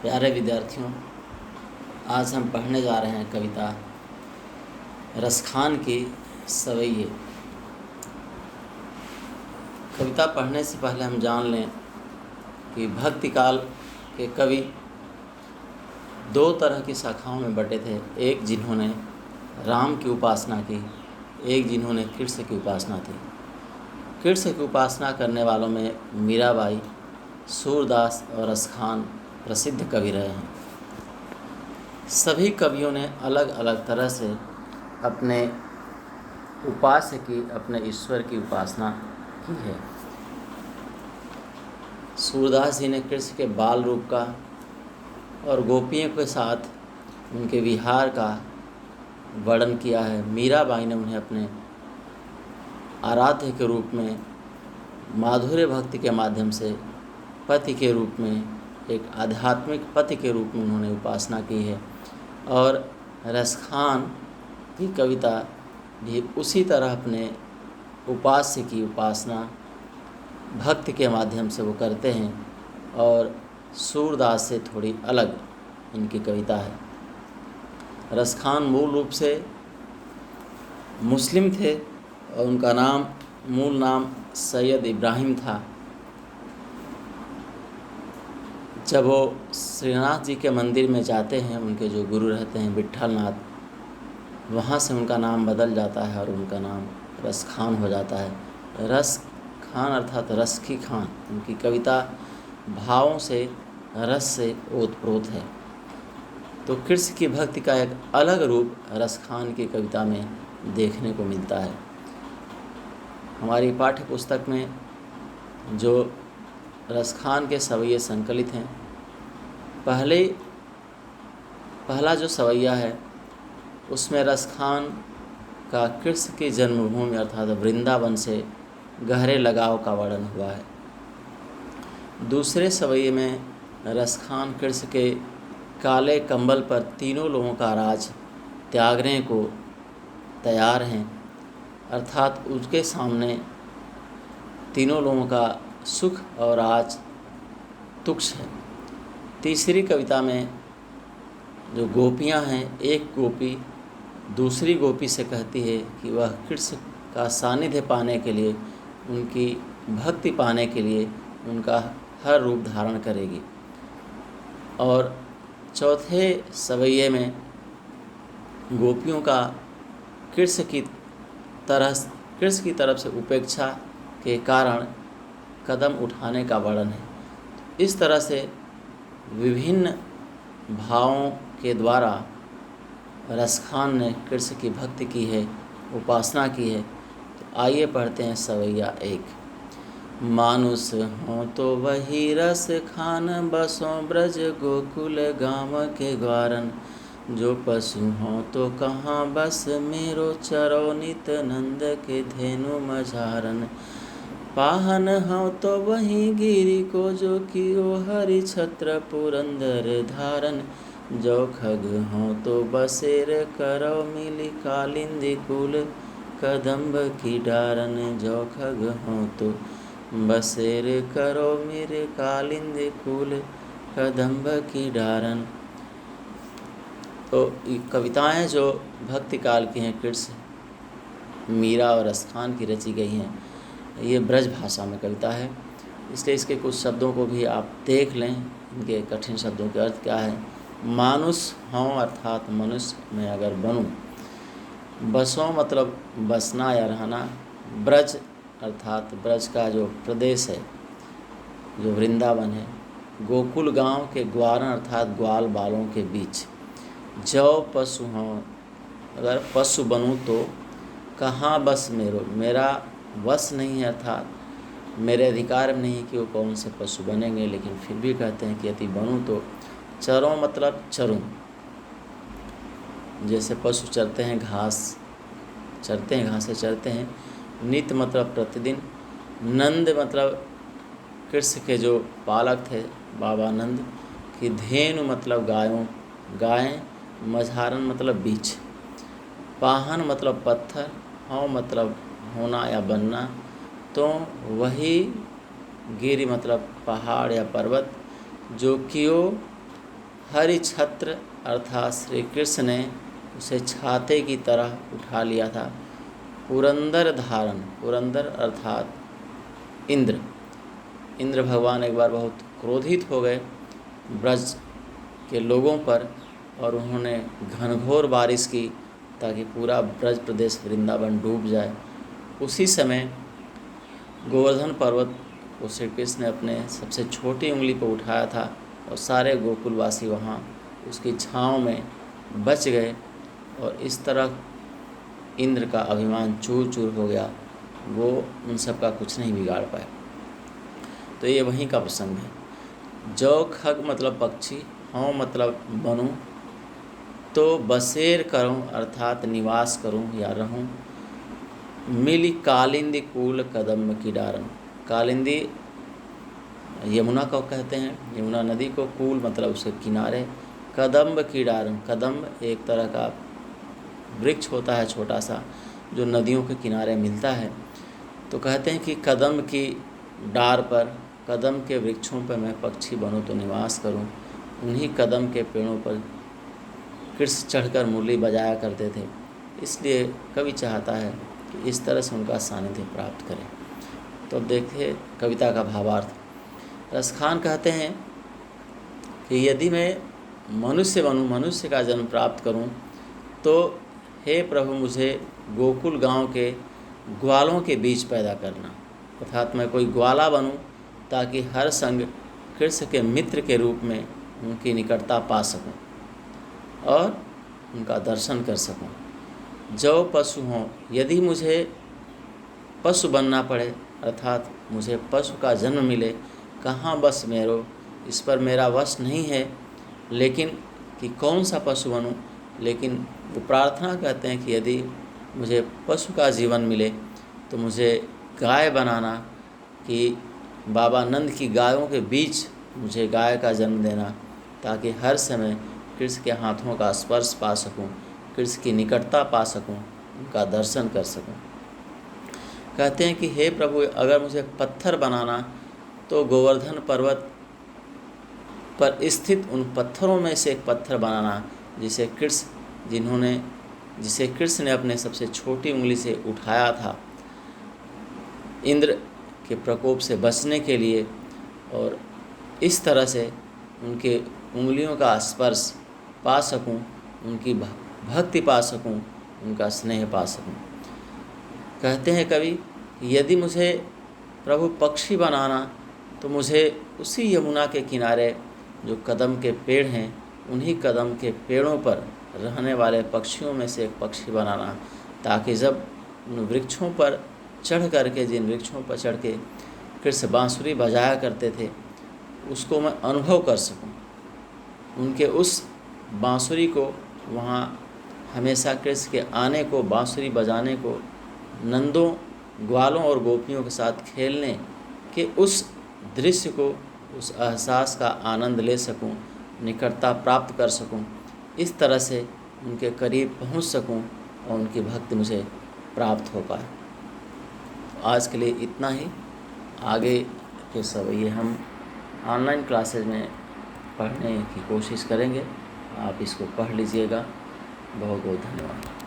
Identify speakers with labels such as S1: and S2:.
S1: प्यारे विद्यार्थियों, आज हम पढ़ने जा रहे हैं कविता रसखान की सवैये। कविता पढ़ने से पहले हम जान लें कि भक्ति काल के कवि दो तरह की शाखाओं में बटे थे। एक जिन्होंने राम की उपासना की, एक जिन्होंने कृष्ण की उपासना थी। कृष्ण की उपासना करने वालों में मीराबाई, सूरदास और रसखान प्रसिद्ध कवि रहे हैं। सभी कवियों ने अलग अलग तरह से अपने उपास्य की, अपने ईश्वर की उपासना की है। सूरदास जी ने कृष्ण के बाल रूप का और गोपियों के साथ उनके विहार का वर्णन किया है। मीराबाई ने उन्हें अपने आराध्य के रूप में, माधुर्य भक्ति के माध्यम से पति के रूप में, एक आध्यात्मिक पति के रूप में उन्होंने उपासना की है। और रसखान की कविता भी उसी तरह अपने उपास्य की उपासना भक्ति के माध्यम से वो करते हैं, और सूरदास से थोड़ी अलग इनकी कविता है। रसखान मूल रूप से मुस्लिम थे और उनका मूल नाम सैयद इब्राहिम था। जब वो श्रीनाथ जी के मंदिर में जाते हैं, उनके जो गुरु रहते हैं विट्ठलनाथ, वहाँ से उनका नाम बदल जाता है और उनका नाम रसखान हो जाता है। रसखान अर्थात रस की खान। उनकी कविता भावों से, रस से ओतप्रोत है। तो कृष्ण की भक्ति का एक अलग रूप रसखान की कविता में देखने को मिलता है। हमारी पाठ्य पुस्तक में जो रसखान के सवैये संकलित हैं, पहला जो सवैया है उसमें रसखान का कृष्ण की जन्मभूमि अर्थात वृंदावन से गहरे लगाव का वर्णन हुआ है। दूसरे सवैये में रसखान कृष्ण के काले कंबल पर तीनों लोगों का राज त्यागने को तैयार हैं, अर्थात उसके सामने तीनों लोगों का सुख और राज तुच्छ है। तीसरी कविता में जो गोपियां हैं, एक गोपी दूसरी गोपी से कहती है कि वह कृष्ण का सानिध्य पाने के लिए, उनकी भक्ति पाने के लिए उनका हर रूप धारण करेगी। और चौथे सवैये में गोपियों का कृष्ण की तरफ से उपेक्षा के कारण कदम उठाने का वर्णन है। इस तरह से विभिन्न भावों के द्वारा रसखान ने कृष्ण की भक्ति की है, उपासना की है। तो आइए पढ़ते हैं सवैया एक। मानुष हो तो वही रस खान, बसों ब्रज गोकुल गाँव के ग्वारन। जो पशु हो तो कहाँ बस, मेरो चरो नित नंद के धेनु मझारन। पाहन हो तो वही गिरी को, जो कियो हरि छत्र पुरंदर धारन। जो खग हो तो बसेर करो, मिली कालिंदी कुल कदम्ब की डारन। जो खग हो तो बसेर करो, मेरे कालिंदी कुल कदम्ब की डारन। तो ये कविताएं जो भक्ति काल की हैं, कृष्ण, मीरा और रसखान की रची गई हैं, ये ब्रज भाषा में कविता है, इसलिए इसके कुछ शब्दों को भी आप देख लें। इनके कठिन शब्दों के अर्थ क्या है। मानुष हों अर्थात मनुष्य में अगर बनूं, बसों मतलब बसना या रहना, ब्रज अर्थात ब्रज का जो प्रदेश है, जो वृंदावन है, गोकुल गांव के ग्वारन अर्थात ग्वाल बालों के बीच। जो पशु हों, अगर पशु बनूं तो कहाँ बस मेरो, मेरा वश नहीं है, अर्थात मेरे अधिकार में नहीं कि वो कौन से पशु बनेंगे, लेकिन फिर भी कहते हैं कि यदि बनूं तो चरों मतलब चरूं। जैसे पशु चरते हैं, घास चरते हैं, घासें चरते हैं। नित मतलब प्रतिदिन। नंद मतलब कृष्ण के जो पालक थे बाबा नंद की। धेनु मतलब गायें। मझारन मतलब बीच। पाहन मतलब पत्थर। हौ मतलब होना या बनना। तो वही गिरि मतलब पहाड़ या पर्वत। जो कियो हरिछत्र अर्थात श्री कृष्ण ने उसे छाते की तरह उठा लिया था। पुरंदर धारण, पुरंदर अर्थात इंद्र, इंद्र भगवान एक बार बहुत क्रोधित हो गए ब्रज के लोगों पर और उन्होंने घनघोर बारिश की ताकि पूरा ब्रज प्रदेश वृंदावन डूब जाए। उसी समय गोवर्धन पर्वत को श्री कृष्ण ने अपने सबसे छोटी उंगली पर उठाया था और सारे गोकुलवासी वहाँ उसकी छाँव में बच गए और इस तरह इंद्र का अभिमान चूर चूर हो गया, वो उन सब का कुछ नहीं बिगाड़ पाया। तो ये वहीं का प्रसंग है। जौ खग मतलब पक्षी, हाँ मतलब बनूं, तो बसेर करूं अर्थात निवास करूं या रहूं। मिली कालिंदी कूल कदम्ब की डारन, कालिंदी यमुना को कहते हैं, यमुना नदी को, कूल मतलब उसके किनारे, कदम्ब की डारन, कदम्ब एक तरह का वृक्ष होता है छोटा सा जो नदियों के किनारे मिलता है। तो कहते हैं कि कदम्ब की डार पर, कदम के वृक्षों पर मैं पक्षी बनूं तो निवास करूं। उन्हीं कदम के पेड़ों पर कृष्ण चढ़कर मुरली बजाया करते थे, इसलिए कवि चाहता है कि इस तरह से उनका सानिध्य प्राप्त करें। तो देखिए कविता का भावार्थ। रसखान कहते हैं कि यदि मैं मनुष्य बनूं, मनुष्य का जन्म प्राप्त करूं, तो हे प्रभु मुझे गोकुल गांव के ग्वालों के बीच पैदा करना, अर्थात मैं कोई ग्वाला बनूं ताकि हर संग कृष्ण के मित्र के रूप में उनकी निकटता पा सकूं और उनका दर्शन कर सकूं। जो पशु हों, यदि मुझे पशु बनना पड़े अर्थात मुझे पशु का जन्म मिले, कहाँ बस मेरो, इस पर मेरा वश नहीं है, लेकिन कि कौन सा पशु बनूं, लेकिन वो प्रार्थना करते हैं कि यदि मुझे पशु का जीवन मिले तो मुझे गाय बनाना, कि बाबा नंद की गायों के बीच मुझे गाय का जन्म देना ताकि हर समय कृष्ण के हाथों का स्पर्श पा सकूं, कृष्ण की निकटता पा सकूं, उनका दर्शन कर सकूं। कहते हैं कि हे प्रभु अगर मुझे पत्थर बनाना तो गोवर्धन पर्वत पर स्थित उन पत्थरों में से एक पत्थर बनाना जिसे कृष्ण ने अपने सबसे छोटी उंगली से उठाया था इंद्र के प्रकोप से बचने के लिए, और इस तरह से उनके उंगलियों का स्पर्श पा सकूं, उनकी भक्ति पा सकूं, उनका स्नेह पा सकूं। कहते हैं कवि, यदि मुझे प्रभु पक्षी बनाना तो मुझे उसी यमुना के किनारे जो कदम के पेड़ हैं, उन्हीं कदम के पेड़ों पर रहने वाले पक्षियों में से एक पक्षी बनाना, ताकि जब उन वृक्षों पर चढ़ करके, जिन वृक्षों पर चढ़ के कृष्ण बांसुरी बजाया करते थे, उसको मैं अनुभव कर सकूं। उनके उस बांसुरी को, वहाँ हमेशा कृष्ण के आने को, बांसुरी बजाने को, नंदों, ग्वालों और गोपियों के साथ खेलने के उस दृश्य को, उस एहसास का आनंद ले सकूं, निकटता प्राप्त कर सकूं, इस तरह से उनके करीब पहुंच सकूं और उनकी भक्ति मुझे प्राप्त हो पाए। आज के लिए इतना ही। आगे के सब ये हम ऑनलाइन क्लासेज में पढ़ने की कोशिश करेंगे। आप इसको पढ़ लीजिएगा। बहुत बहुत धन्यवाद।